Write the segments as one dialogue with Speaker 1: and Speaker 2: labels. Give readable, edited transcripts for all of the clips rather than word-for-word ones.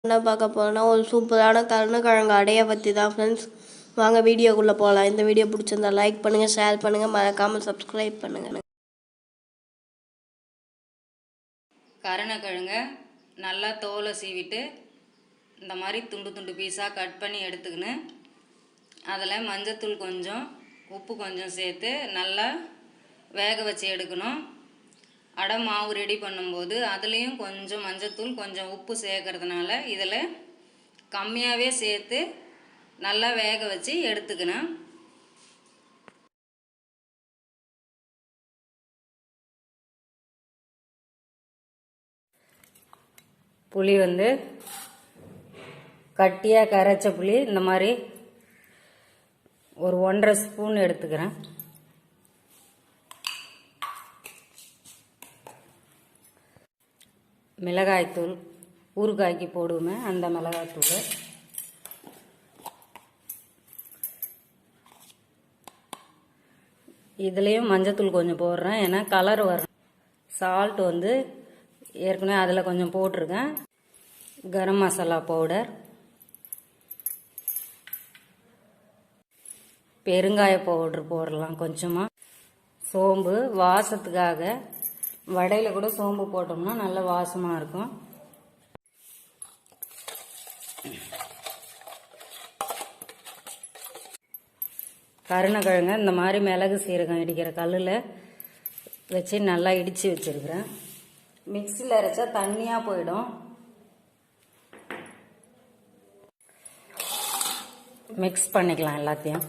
Speaker 1: என்ன பார்க்க போகிறோன்னா ஒரு சூப்பரான கருணக்கிழங்கு அடையை பற்றி தான் ஃப்ரெண்ட்ஸ். வாங்க வீடியோக்குள்ளே போகலாம். இந்த வீடியோ பிடிச்சிருந்தா லைக் பண்ணுங்கள், ஷேர் பண்ணுங்கள், மறக்காமல் சப்ஸ்கிரைப் பண்ணுங்கள்.
Speaker 2: கருணக்கிழங்க நல்லா தோலை சீவிட்டு இந்த மாதிரி துண்டு துண்டு பீஸாக கட் பண்ணி எடுத்துக்கின்னு அதில் மஞ்சத்தூள் கொஞ்சம் உப்பு கொஞ்சம் சேர்த்து நல்லா வேக வச்சு எடுக்கணும். அடை மாவு ரெடி பண்ணும்போது அதுலேயும் கொஞ்சம் மஞ்சத்தூள் கொஞ்சம் உப்பு சேர்க்கறதுனால இதில் கம்மியாகவே சேர்த்து நல்லா வேக வச்சு எடுத்துக்கணும். புளி வந்து கட்டியாக கரைச்ச புளி இந்த மாதிரி ஒரு 1.5 ஸ்பூன் எடுத்துக்கிறேன். மிளகாய்த்தூள் ஊறுகாய்க்கு போடுவோமே அந்த மிளகாய்த்தூள், இதுலேயும் மஞ்சத்தூள் கொஞ்சம் போடுறேன் ஏன்னா கலர் வரும். சால்ட் வந்து ஏற்கனவே அதில் கொஞ்சம் போட்டிருக்கேன். கரம் மசாலா பவுடர், பெருங்காய பவுடர் போடலாம் கொஞ்சமாக, சோம்பு வாசத்துக்காக வடையில் கூட சோம்பு போட்டோம்னா நல்ல வாசமாக இருக்கும். கருணக்கிழங்க இந்த மாதிரி மிளகு சீரகம் இடிக்கிற கல்லில் வச்சு நல்லா இடித்து வச்சுருக்கிறேன். மிக்சியில் அரைச்சா தண்ணியாக போயிடும். மிக்ஸ் பண்ணிக்கலாம் எல்லாத்தையும்.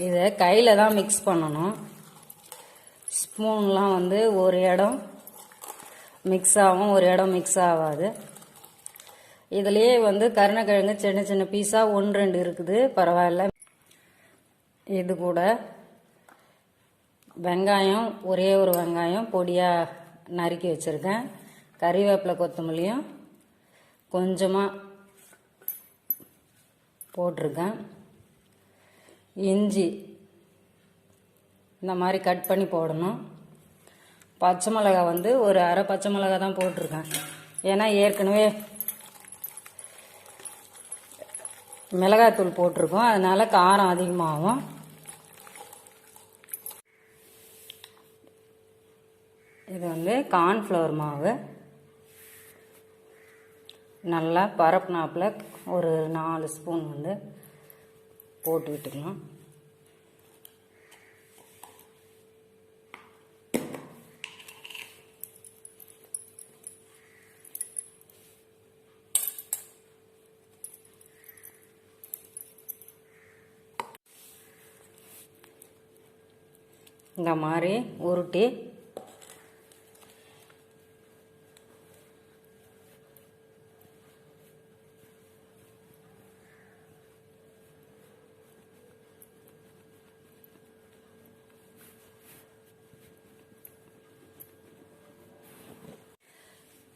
Speaker 2: இதை கையில் தான் மிக்ஸ் பண்ணணும். ஸ்பூன்லாம் வந்து ஒரு இடம் மிக்ஸ் ஆகும், ஒரு இடம் மிக்ஸ் ஆகாது. இதுலேயே வந்து கருணக்கிழங்கு சின்ன சின்ன பீஸாக 1-2 இருக்குது, பரவாயில்ல. இது கூட வெங்காயம், ஒரே ஒரு வெங்காயம் பொடியாக நறுக்கி வச்சுருக்கேன். கறிவேப்பிலை கொத்தமல்லியும் கொஞ்சமாக போட்டிருக்கேன். இஞ்சி இந்த மாதிரி கட் பண்ணி போடணும். பச்சை மிளகா வந்து ஒரு அரை பச்சை மிளகா தான் போட்டிருக்கேன் ஏன்னா ஏற்கனவே மிளகாய்த்தூள் போட்டிருக்கோம், அதனால காரம் அதிகமாகும். இது வந்து கார்ன்ஃப்ளவர் மாவு நல்லா பரப்புனாப்பில் ஒரு 4 ஸ்பூன் வந்து போட்டு விட்டுக்கலாம். இந்த மாதிரி உருட்டி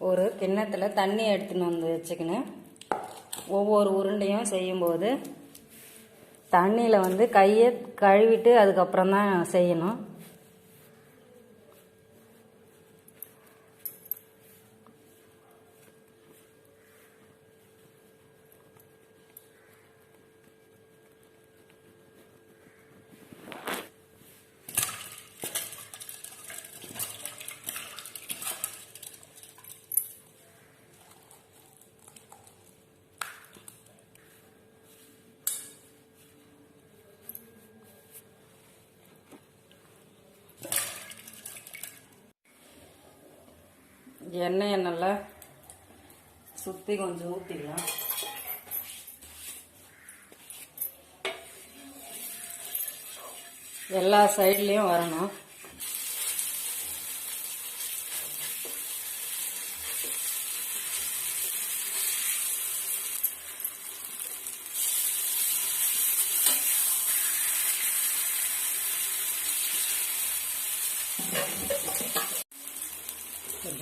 Speaker 2: ஒரு கிண்ணத்தில் தண்ணி எடுத்துன்னு வந்து வச்சுக்கின்னு ஒவ்வொரு உருண்டையும் செய்யும்போது தண்ணியில் வந்து கையை கழுவிட்டு அதுக்கப்புறம் தான் செய்யணும். எண்ணெயை நல்லா சுற்றி கொஞ்சம் ஊற்றிக்கலாம். எல்லா சைட்லேயும் வரணும்.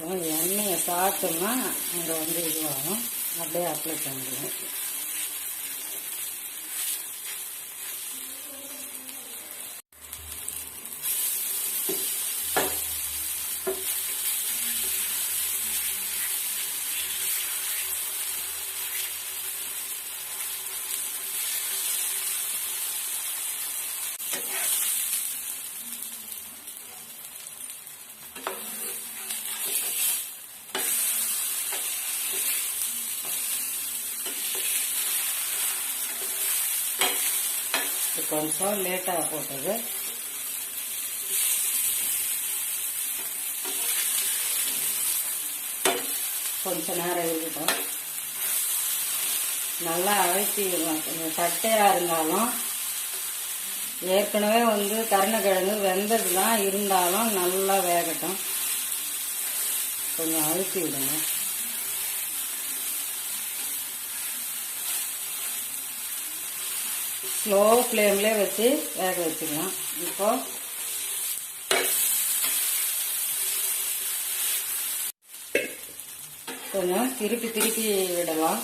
Speaker 2: கொஞ்சம் எண்ணெயை சாப்பிட்டோம்னா அங்கே வந்து இதுவாகும், அப்படியே அப்ளை பண்ணிடுவோம். கொஞ்சம் லேட்டாக போட்டது. கொஞ்ச நேரம் இருக்கட்டும். நல்லா அழைச்சி கொஞ்சம் தட்டையாக இருந்தாலும் ஏற்கனவே கருணக்கிழங்கு வெந்தது தான், இருந்தாலும் நல்லா வேகட்டும். கொஞ்சம் அழுத்தி விடுங்க. ஸ்லோ ஃப்ளேம்லேயே வச்சு வேக வச்சுக்கலாம். இப்போ கொஞ்சம் திருப்பி விடலாம்.